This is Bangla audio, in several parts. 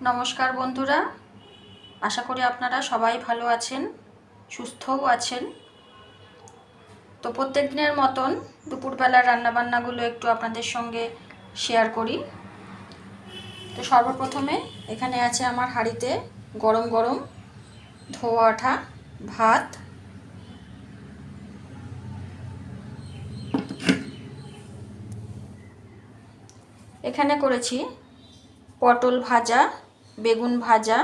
নমস্কার বন্ধুরা, আশা করি আপনারা সবাই ভালো আছেন, সুস্থও আছেন। তো প্রত্যেক দিনের মতন দুপুরবেলার রান্নাবান্নাগুলো একটু আপনাদের সঙ্গে শেয়ার করি। তো সর্বপ্রথমে এখানে আছে আমার হাঁড়িতে গরম গরম ধোয়া ওঠা ভাত। এখানে করেছি পটল ভাজা, বেগুন ভাজা,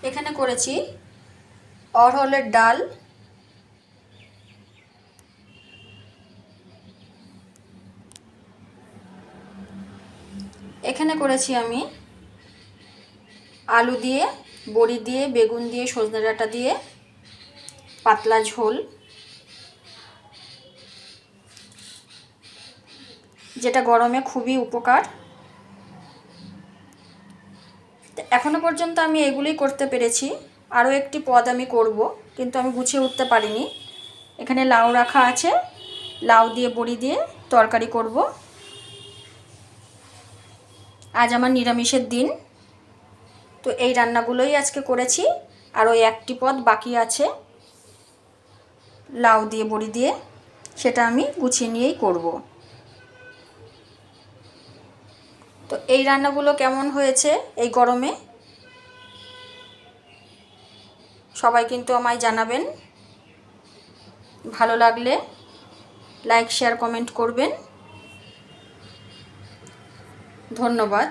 এখানে করেছি অরহরের ডাল, এখানে করেছি আমি আলু দিয়ে, বড়ি দিয়ে, বেগুন দিয়ে, সজনে ডাঁটা দিয়ে পাতলা ঝোল, যেটা গরমে খুবই উপকার। এখনো পর্যন্ত আমি এগুলোই করতে পেরেছি, আরও একটি পদ আমি করব, কিন্তু আমি গুছিয়ে উঠতে পারিনি। এখানে লাউ রাখা আছে, লাউ দিয়ে বড়ি দিয়ে তরকারি করব। আজ আমার নিরামিষের দিন, তো এই রান্নাগুলোই আজকে করেছি। আর ওই একটি পদ বাকি আছে লাউ দিয়ে বড়ি দিয়ে, সেটা আমি গুছিয়ে নিয়েই করব। তো এই রান্নাগুলো কেমন হয়েছে এই গরমে সবাই কিন্তু আমায় জানাবেন। ভালো লাগলে লাইক, শেয়ার, কমেন্ট করবেন। ধন্যবাদ।